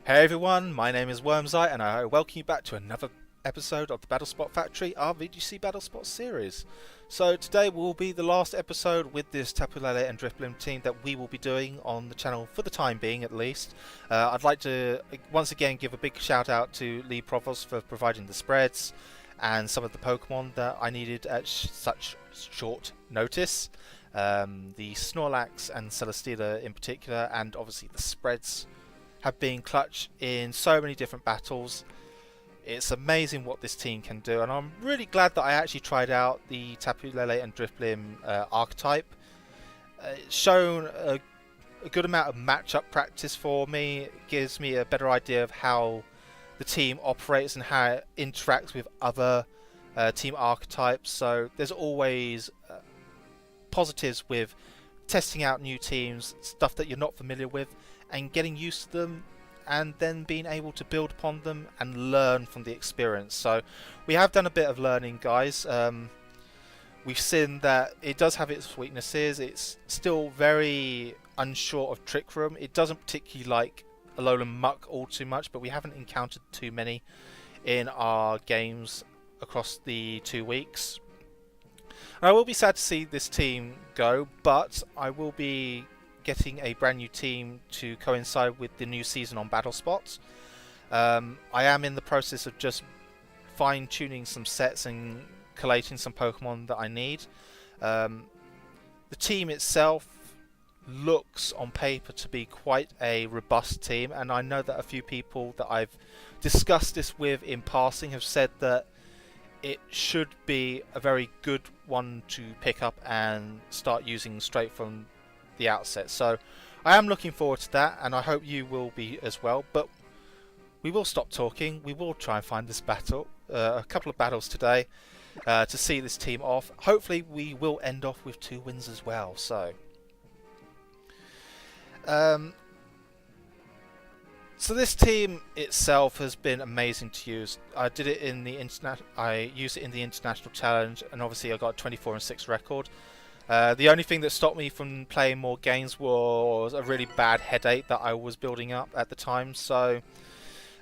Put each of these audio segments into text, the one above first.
Hey everyone, my name is WyrmsEye and I welcome you back to another episode of the Battle Spot Factory, our VGC Battle Spot series. So today will be the last episode with this Tapu Lele and Drifblim team that we will be doing on the channel for the time being at least. I'd like to once again give a big shout out to Lee Provost for providing the spreads and some of the Pokemon that I needed at such short notice. The Snorlax and Celesteela in particular, and obviously the spreads have been clutch in so many different battles. It's amazing what this team can do, and I'm really glad that I actually tried out the Tapu Lele and Drifblim archetype. It's shown a good amount of matchup practice for me. It gives me a better idea of how the team operates and how it interacts with other team archetypes. So there's always positives with testing out new teams, stuff that you're not familiar with, and getting used to them, and then being able to build upon them and learn from the experience. So we have done a bit of learning, guys. We've seen that it does have its weaknesses. It's still very unsure of Trick Room. It doesn't particularly like Alolan Muck all too much, but we haven't encountered too many in our games across the 2 weeks. And I will be sad to see this team go, but I will be getting a brand new team to coincide with the new season on Battle Spots. I am in the process of just fine-tuning some sets and collating some Pokemon that I need. The team itself looks on paper to be quite a robust team, and I know that a few people that I've discussed this with in passing have said that it should be a very good one to pick up and start using straight from the outset. So I am looking forward to that, and I hope you will be as well. But we will stop talking. We will try and find this battle, a couple of battles today, to see this team off. Hopefully we will end off with 2 wins as well. So so this team itself has been amazing to use. I did it in the I used it in the international challenge, and obviously I got a 24-6 record. The only thing that stopped me from playing more games was a really bad headache that I was building up at the time. So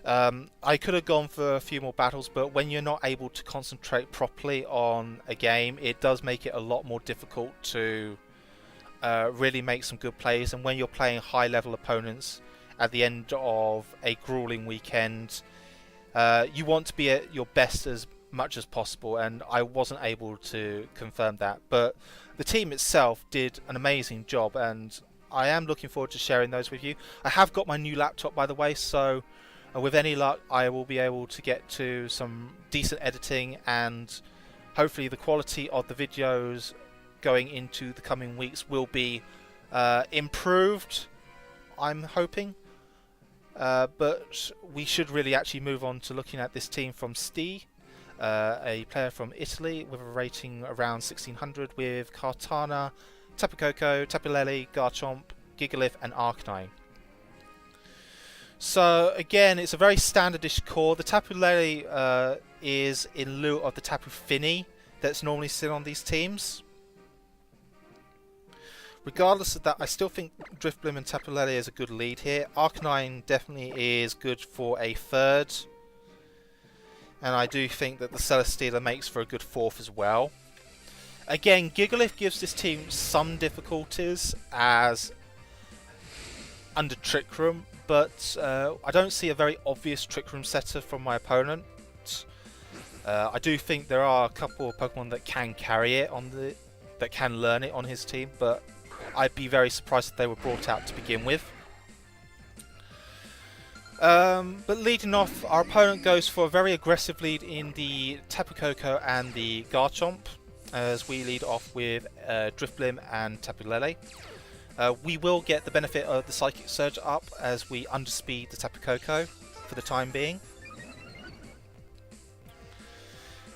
I could have gone for a few more battles, but when you're not able to concentrate properly on a game, it does make it a lot more difficult to really make some good plays. And when you're playing high-level opponents at the end of a grueling weekend, you want to be at your best as much as possible, and I wasn't able to confirm that. But the team itself did an amazing job, and I am looking forward to sharing those with you. I have got my new laptop, by the way, so with any luck I will be able to get to some decent editing, and hopefully the quality of the videos going into the coming weeks will be improved, I'm hoping. But we should really actually move on to looking at this team from Stee, a player from Italy with a rating around 1600 with Kartana, Tapu Koko, Tapu Lele, Garchomp, Gigalith and Arcanine. So again, it's a very standardish core. The Tapu Lele is in lieu of the Tapu Fini that's normally seen on these teams. Regardless of that, I still think Drifblim and Tapu Lele is a good lead here. Arcanine definitely is good for a 3rd. And I do think that the Celesteela makes for a good 4th as well. Again, Gigalith gives this team some difficulties as under Trick Room, but I don't see a very obvious Trick Room setter from my opponent. I do think there are a couple of Pokemon that can carry it that can learn it on his team, but I'd be very surprised if they were brought out to begin with. But leading off, our opponent goes for a very aggressive lead in the Tapu Koko and the Garchomp, as we lead off with Drifblim and Tapu Lele. We will get the benefit of the Psychic Surge up as we underspeed the Tapu Koko for the time being.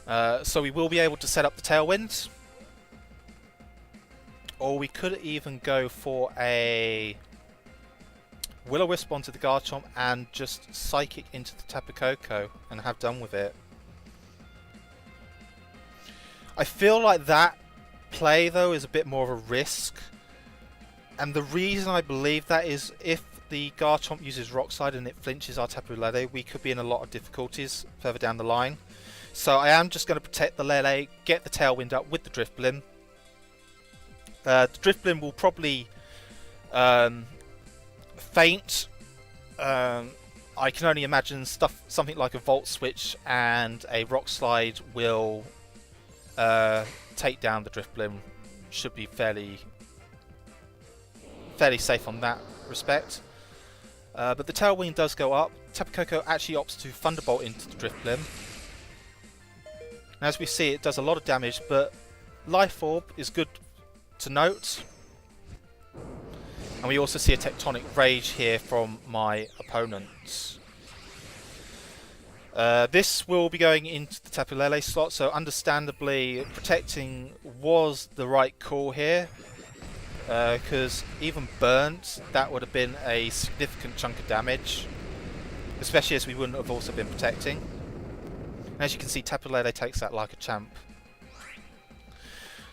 So we will be able to set up the Tailwind. Or we could even go for a Will-O-Wisp onto the Garchomp and just Psychic into the Tapu Koko and have done with it. I feel like that play though is a bit more of a risk, and the reason I believe that is if the Garchomp uses Rock Slide and it flinches our Tapu Lele, we could be in a lot of difficulties further down the line. So I am just going to protect the Lele, get the Tailwind up with the Drifblim. The Drifblim will probably faint. I can only imagine something like a Volt Switch and a Rock Slide will take down the Drifblim. Should be fairly safe on that respect. But the Tailwind does go up. Tapu Koko actually opts to Thunderbolt into the Drifblim. And as we see, it does a lot of damage, but Life Orb is good to note. And we also see a Tectonic Rage here from my opponent. This will be going into the Tapu Lele slot, so understandably protecting was the right call here. Because even burnt, that would have been a significant chunk of damage. Especially as we wouldn't have also been protecting. And as you can see, Tapu Lele takes that like a champ.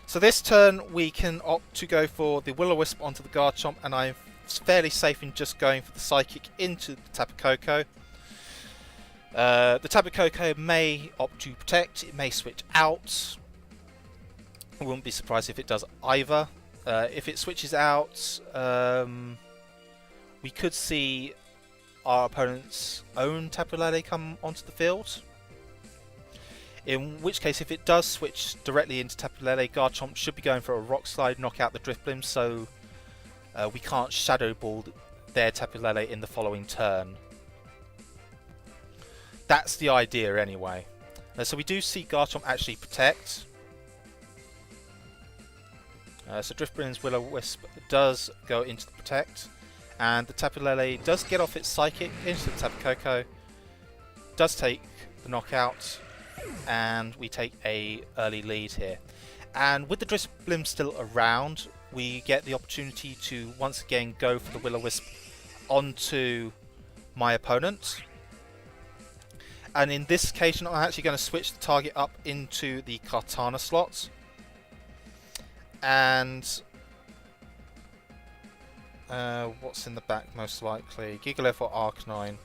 So this turn we can opt to go for the Will-O-Wisp onto the Garchomp, and I'm fairly safe in just going for the Psychic into the Tapu Koko. The Tapu Koko may opt to protect, it may switch out. I wouldn't be surprised if it does either. If it switches out, we could see our opponent's own Tapu Lele come onto the field. In which case, if it does switch directly into Tapu Lele, Garchomp should be going for a Rock Slide, knock out the Drifblim, so we can't Shadow Ball their Tapu Lele in the following turn. That's the idea anyway. So we do see Garchomp actually protect. So Drifblim's Will-O-Wisp does go into the protect, and the Tapu Lele does get off its Psychic into the Tapu Koko, does take the knockout, and we take a early lead here. And with the Drifblim still around, we get the opportunity to once again go for the Will-O-Wisp onto my opponent. And in this occasion, I'm actually going to switch the target up into the Kartana slot. And what's in the back most likely? Gigalith or Arcanine?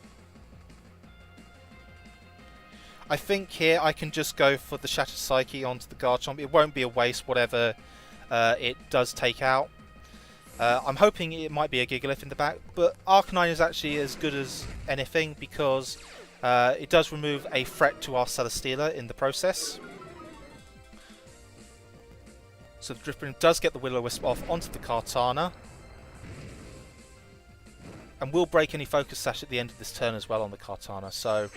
I think here I can just go for the Shattered Psyche onto the Garchomp. It won't be a waste, whatever it does take out. I'm hoping it might be a Gigalith in the back, but Arcanine is actually as good as anything because it does remove a threat to our Celesteela in the process. So the Drifblim does get the Will-O-Wisp off onto the Kartana. And will break any Focus Sash at the end of this turn as well on the Kartana. So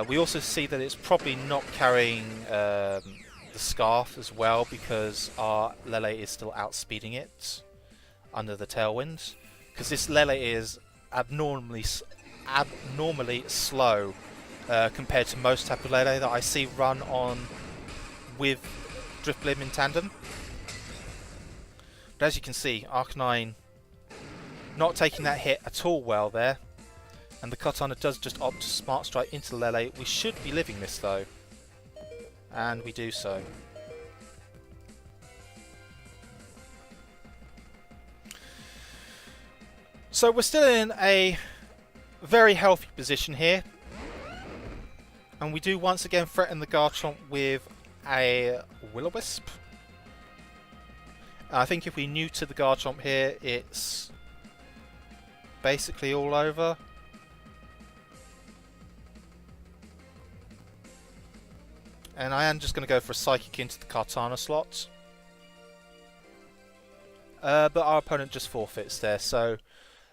we also see that it's probably not carrying the Scarf as well because our Lele is still outspeeding it under the Tailwind. Because this Lele is abnormally slow compared to most Tapu Lele that I see run on with Drifblim in tandem. But as you can see, Arcanine not taking that hit at all well there. And the Kartana does just opt to Smart Strike into the Lele. We should be living this though. And we do so. So we're still in a very healthy position here. And we do once again threaten the Garchomp with a Will-O-Wisp. I think if we neuter the Garchomp here, it's basically all over. And I am just going to go for a Psychic into the Kartana slot. But our opponent just forfeits there, so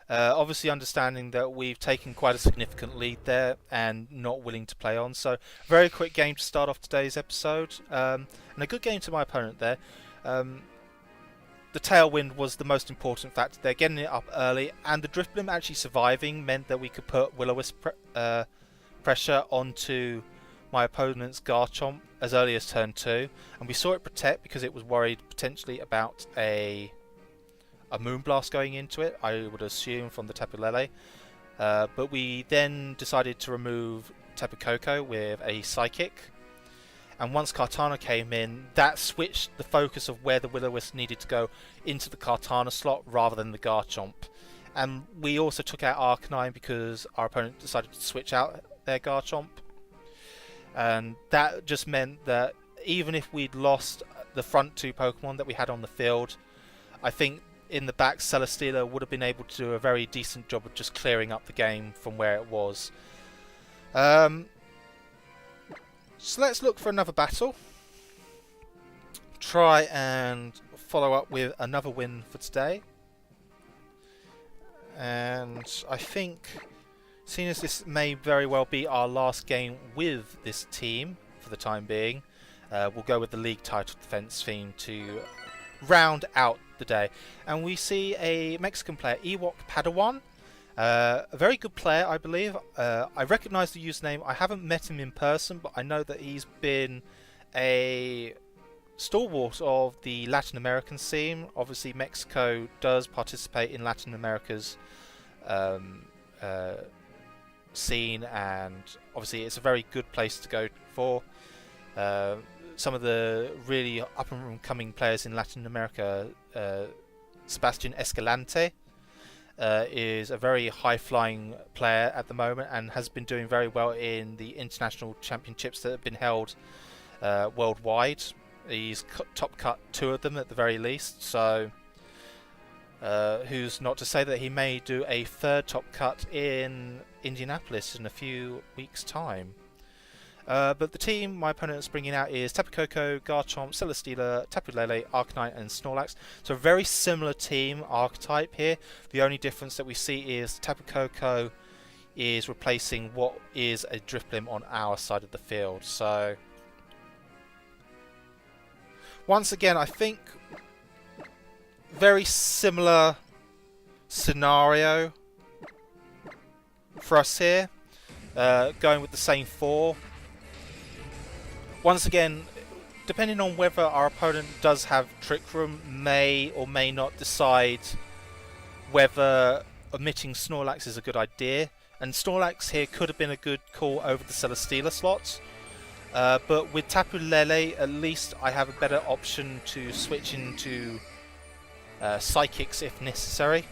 obviously understanding that we've taken quite a significant lead there and not willing to play on. So very quick game to start off today's episode. And a good game to my opponent there. The Tailwind was the most important factor there, getting it up early, and the Drifblim actually surviving meant that we could put Will-O-Wisp pressure onto my opponent's Garchomp as early as turn 2, and we saw it protect because it was worried potentially about a Moonblast going into it, I would assume, from the Tapu Lele. But we then decided to remove Tapu Koko with a Psychic. And once Kartana came in, that switched the focus of where the Will-O-Wisp needed to go into the Kartana slot rather than the Garchomp. And we also took out Arcanine because our opponent decided to switch out their Garchomp. And that just meant that even if we'd lost the front two Pokemon that we had on the field, I think in the back Celesteela would have been able to do a very decent job of just clearing up the game from where it was. So let's look for another battle. Try and follow up with another win for today. And I think, seeing as this may very well be our last game with this team for the time being, we'll go with the league title defense theme to round out the day. And we see a Mexican player, Ewok Padawan, a very good player, I believe. I recognise the username. I haven't met him in person, but I know that he's been a stalwart of the Latin American scene. Obviously, Mexico does participate in Latin America's scene, and obviously it's a very good place to go for. Some of the really up and coming players in Latin America, Sebastian Escalante is a very high flying player at the moment and has been doing very well in the international championships that have been held worldwide. He's top cut 2 of them at the very least, so who's not to say that he may do a 3rd top cut in Indianapolis in a few weeks' time. But the team my opponent is bringing out is Tapu Koko, Garchomp, Celesteela, Tapu Lele, Arcanine and Snorlax. So a very similar team archetype here. The only difference that we see is Tapu Koko is replacing what is a Drifblim on our side of the field. So once again, I think very similar scenario for us here, going with the same 4. Once again, depending on whether our opponent does have Trick Room, may or may not decide whether omitting Snorlax is a good idea. And Snorlax here could have been a good call over the Celesteela slots. But with Tapu Lele, at least I have a better option to switch into Psychics if necessary.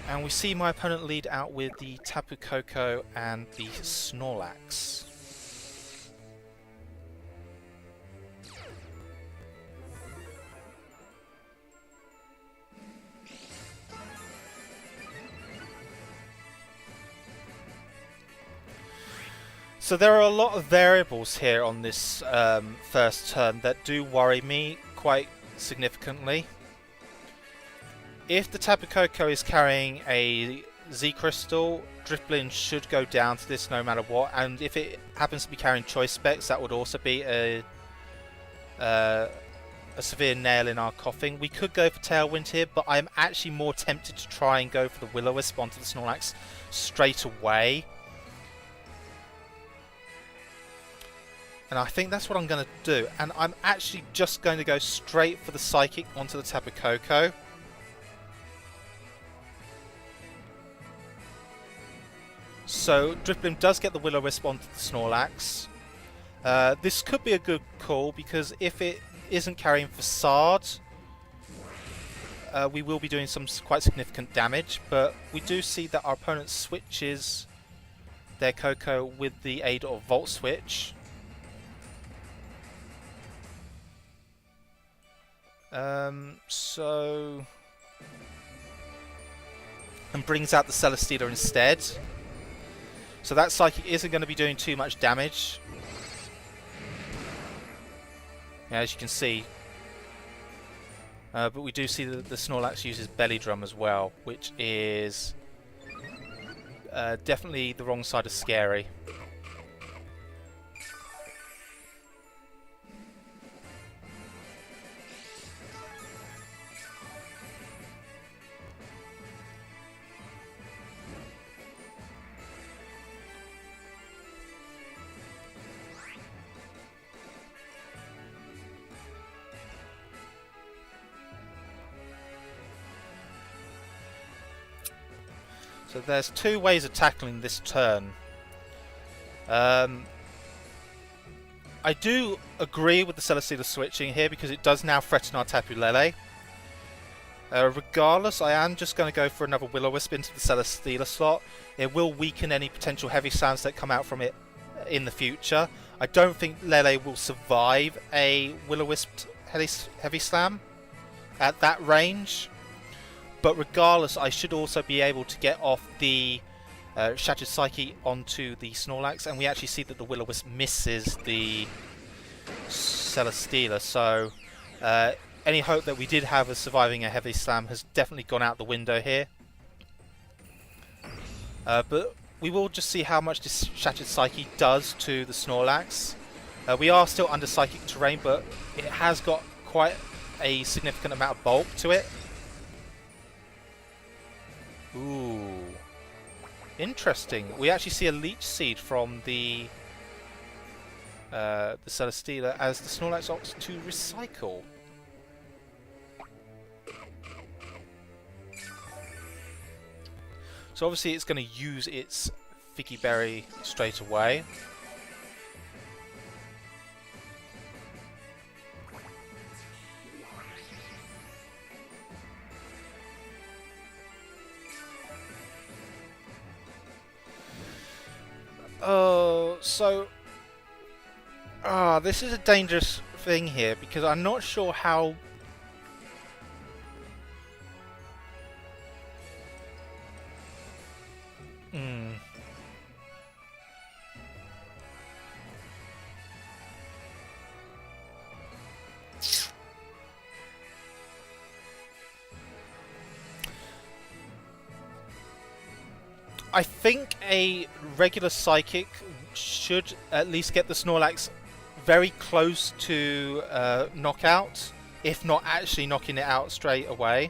And we see my opponent lead out with the Tapu Koko and the Snorlax. So there are a lot of variables here on this first turn that do worry me quite significantly. If the Tapu Koko is carrying a Z Crystal, Drifblim should go down to this no matter what, and if it happens to be carrying Choice Specs, that would also be a severe nail in our coffin. We could go for Tailwind here, but I'm actually more tempted to try and go for the Will-O-Wisp onto the Snorlax straight away. And I think that's what I'm going to do. And I'm actually just going to go straight for the Psychic onto the Tapu Koko. So Drifblim does get the Will-O-Wisp onto the Snorlax. This could be a good call because if it isn't carrying Facade, we will be doing some quite significant damage. But we do see that our opponent switches their Koko with the aid of Volt Switch. And brings out the Celesteela instead. So that Psychic isn't going to be doing too much damage. Yeah, as you can see. But we do see that the Snorlax uses Belly Drum as well, which is definitely the wrong side of scary. So there's 2 ways of tackling this turn. I do agree with the Celesteela switching here because it does now threaten our Tapu Lele. Regardless, I am just going to go for another Will-O-Wisp into the Celesteela slot. It will weaken any potential heavy slams that come out from it in the future. I don't think Lele will survive a Will-O-Wisp heavy slam at that range. But regardless, I should also be able to get off the Shattered Psyche onto the Snorlax, and we actually see that the Will-O-Wisp misses the Celesteela, so any hope that we did have of surviving a heavy slam has definitely gone out the window here. But we will just see how much this Shattered Psyche does to the Snorlax. We are still under Psychic terrain, but it has got quite a significant amount of bulk to it. Ooh. Interesting. We actually see a Leech Seed from the Celesteela as the Snorlax opts to recycle. So obviously it's going to use its Figgy Berry straight away. This is a dangerous thing here because I'm not sure how. I think a regular Psychic should at least get the Snorlax very close to knockout, if not actually knocking it out straight away.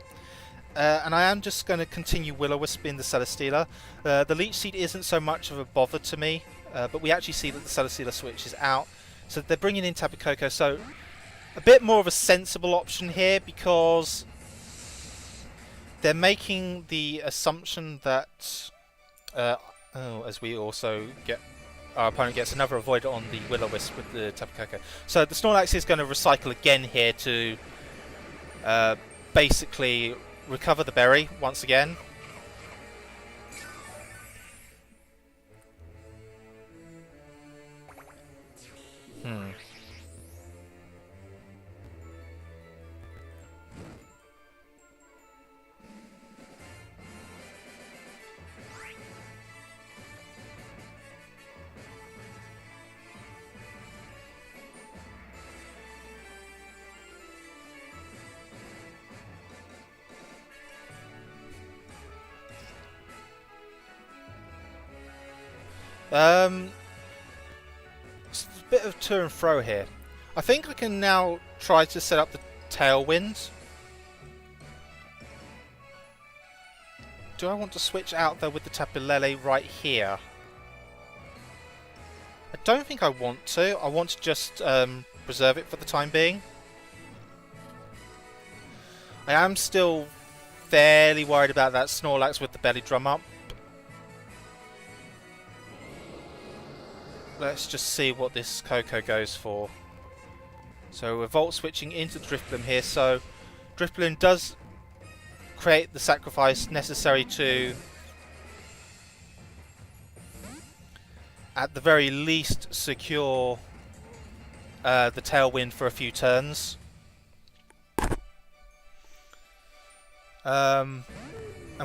And I am just going to continue Will-O-Wisp in the Celesteela. The Leech Seed isn't so much of a bother to me, but we actually see that the Celesteela switches out. So they're bringing in Tapu Koko, so a bit more of a sensible option here because they're making the assumption that as we also get, our opponent gets another avoider on the Will-O-Wisp with the Tapu Koko. So the Snorlax is going to recycle again here to basically recover the berry once again. It's a bit of to and fro here. I think I can now try to set up the Tailwind. Do I want to switch out though with the Tapu Lele right here? I don't think I want to. I want to just preserve it for the time being. I am still fairly worried about that Snorlax with the belly drum up. Let's just see what this Koko goes for. So we're Volt switching into Drifblim here, so Drifblim does create the sacrifice necessary to, at the very least, secure the Tailwind for a few turns. And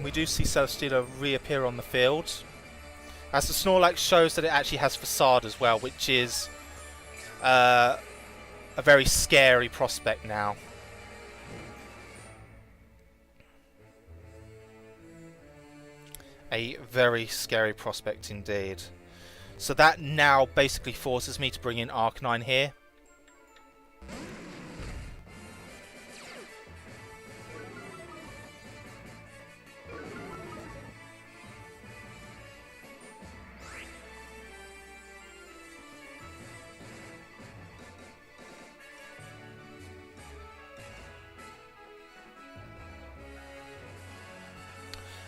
we do see Celesteela reappear on the field. As the Snorlax shows that it actually has Facade as well, which is a very scary prospect now. A very scary prospect indeed. So that now basically forces me to bring in Arcanine here.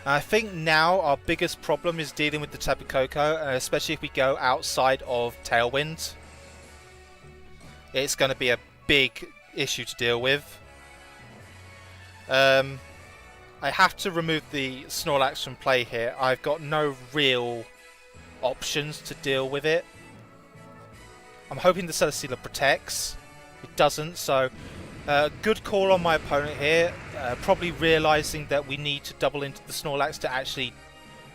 I think now our biggest problem is dealing with the Tapu Koko, especially if we go outside of Tailwind. It's going to be a big issue to deal with. I have to remove the Snorlax from play here. I've got no real options to deal with it. I'm hoping the Celesteela protects. It doesn't, so good call on my opponent here. Probably realising that we need to double into the Snorlax to actually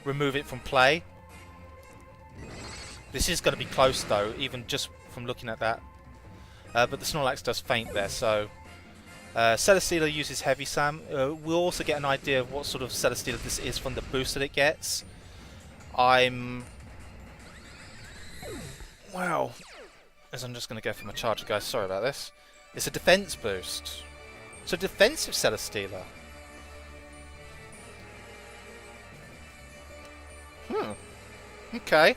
remove it from play. This is going to be close though, even just from looking at that. But the Snorlax does faint there, so Celesteela uses Heavy Slam. We'll also get an idea of what sort of Celesteela this is from the boost that it gets. Wow. As I'm just going to go for my charger, guys. Sorry about this. It's a defense boost. So defensive Celesteela. Okay.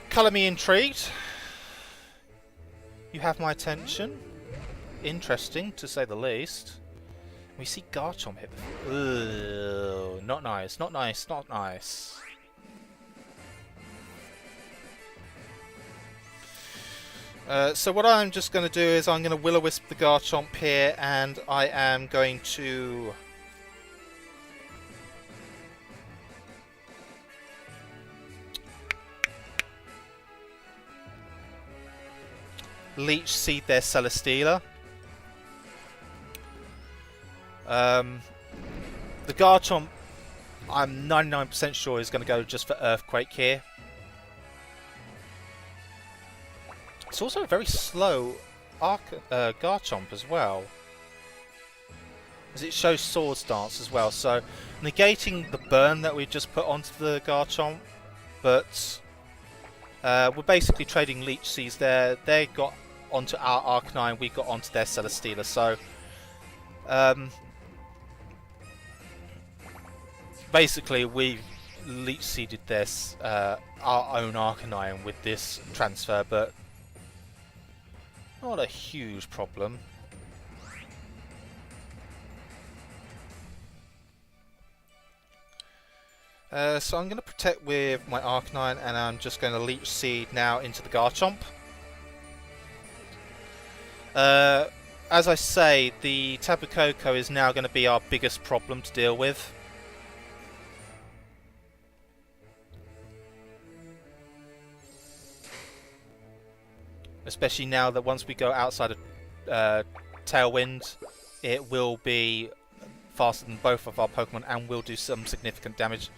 Colour me intrigued. You have my attention. Interesting, to say the least. We see Garchomp hit. Ugh, not nice, not nice, not nice. So what I'm just going to do is I'm going to Will-O-Wisp the Garchomp here, and I am going to Leech Seed their Celesteela. The Garchomp, I'm 99% sure is going to go just for Earthquake here. It's also a very slow Garchomp as well, as it shows Swords Dance as well, so negating the burn that we just put onto the Garchomp, but we're basically trading Leech Seeds there. They got onto our Arcanine, we got onto their Celesteela, so basically we Leech Seeded this our own Arcanine with this transfer, but not a huge problem. So I'm going to protect with my Arcanine, and I'm just going to Leech Seed now into the Garchomp. As I say, the Tapu Koko is now going to be our biggest problem to deal with. Especially now that once we go outside of Tailwind, it will be faster than both of our Pokemon and will do some significant damage.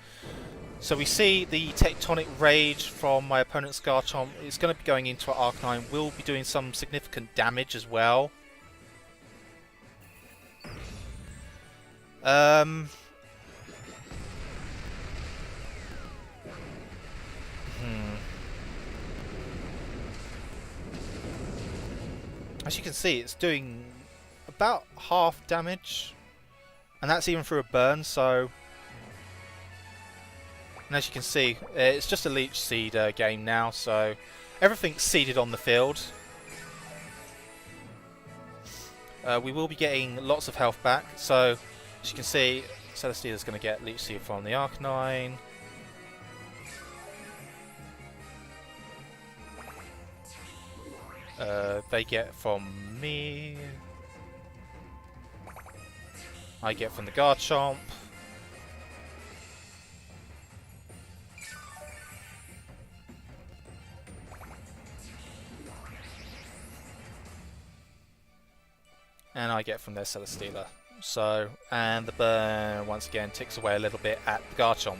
So we see the Tectonic Rage from my opponent's Garchomp. It's going to be going into our Arcanine. We'll be doing some significant damage as well. As you can see, it's doing about half damage, and that's even through a burn, so... And as you can see, it's just a Leech Seed game now, so everything's seeded on the field. We will be getting lots of health back, so as you can see, Celesteela's going to get Leech Seed from the Arcanine. They get from me. I get from the Garchomp. And I get from their Celesteela. So, and the burn once again ticks away a little bit at the Garchomp.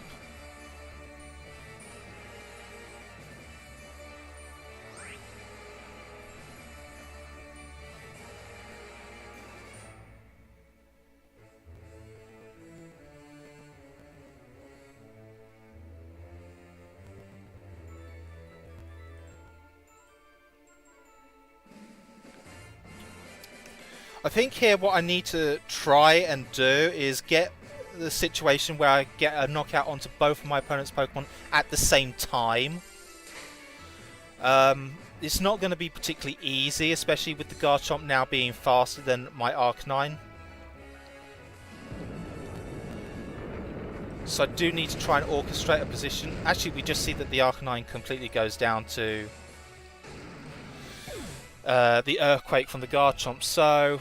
I think here what I need to try and do is get the situation where I get a knockout onto both of my opponent's Pokemon at the same time. It's not going to be particularly easy, especially with the Garchomp now being faster than my Arcanine. So I do need to try and orchestrate a position. Actually, we just see that the Arcanine completely goes down to the Earthquake from the Garchomp. So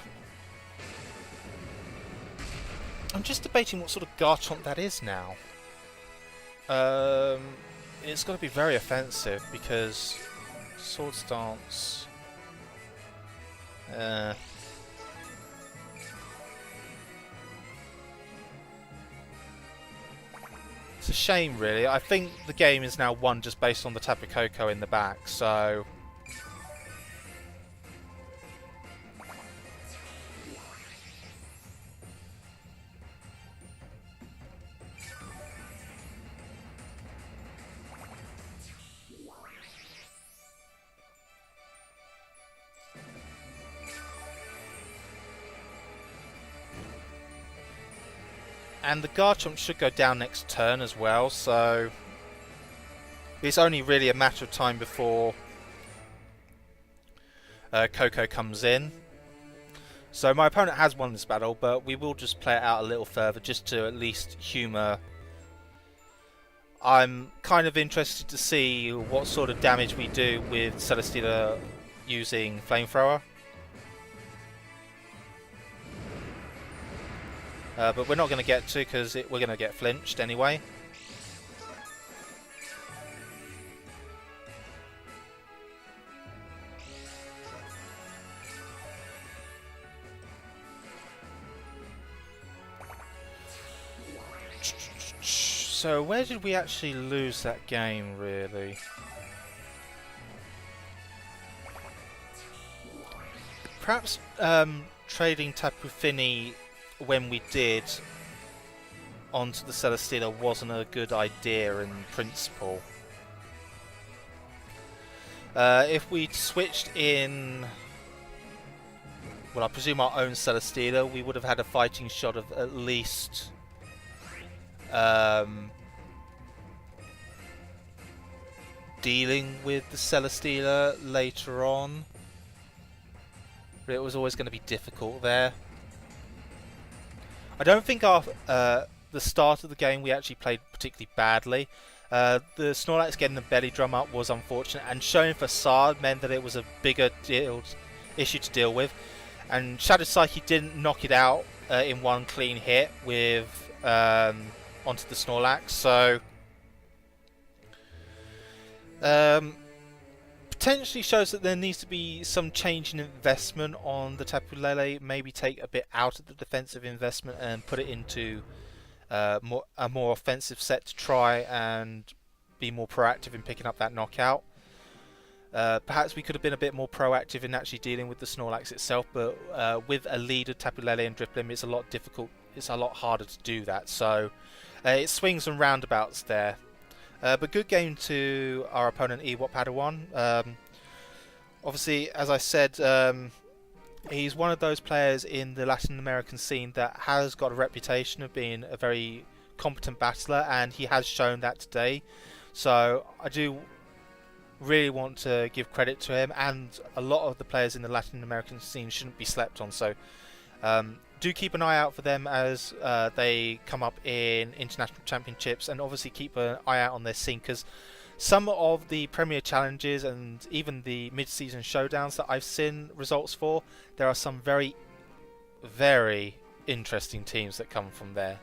just debating what sort of Garchomp that is now. It's got to be very offensive because Sword Stance. It's a shame, really. I think the game is now won just based on the Tapu Koko in the back, so. And the Garchomp should go down next turn as well, so it's only really a matter of time before Koko comes in. So my opponent has won this battle, but we will just play it out a little further just to at least humour. I'm kind of interested to see what sort of damage we do with Celesteela using Flamethrower. But we're not going to get to because we're going to get flinched anyway. So where did we actually lose that game, really? Perhaps trading Tapu Fini when we did onto the Celesteela wasn't a good idea in principle. If we'd switched in, well, I presume our own Celesteela, we would have had a fighting shot of at least dealing with the Celesteela later on. But it was always going to be difficult there. I don't think our the start of the game we actually played particularly badly. The Snorlax getting the belly drum up was unfortunate, and showing Facade meant that it was a bigger issue to deal with. And Shadow Psyche didn't knock it out in one clean hit with onto the Snorlax, so potentially shows that there needs to be some change in investment on the Tapu Lele. Maybe take a bit out of the defensive investment and put it into a more offensive set to try and be more proactive in picking up that knockout. Perhaps we could have been a bit more proactive in actually dealing with the Snorlax itself, but with a leader Tapu Lele and Drifblim, it's a lot difficult. It's a lot harder to do that. So it swings and roundabouts there. But good game to our opponent, Ewok Padawan. Obviously, as I said, he's one of those players in the Latin American scene that has got a reputation of being a very competent battler, and he has shown that today. So I do really want to give credit to him, and a lot of the players in the Latin American scene shouldn't be slept on. So do keep an eye out for them as they come up in international championships, and obviously keep an eye out on their scene, because some of the Premier Challenges and even the mid-season showdowns that I've seen results for, there are some very, very interesting teams that come from there.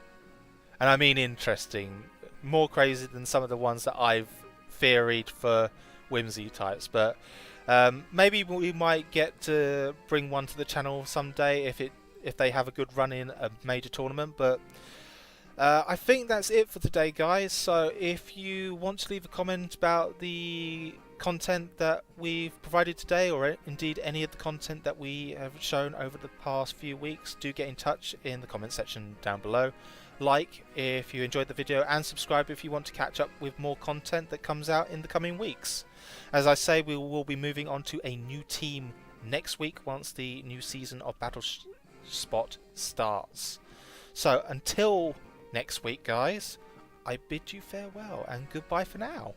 And I mean interesting, more crazy than some of the ones that I've theoried for WyrmsEye types. But maybe we might get to bring one to the channel someday if they have a good run in a major tournament. But I think that's it for today, guys. So if you want to leave a comment about the content that we've provided today, or indeed any of the content that we have shown over the past few weeks, do get in touch in the comment section down below. Like if you enjoyed the video, and subscribe if you want to catch up with more content that comes out in the coming weeks. As I say, we will be moving on to a new team next week once the new season of Battle Spot starts. So until next week, guys, I bid you farewell and goodbye for now.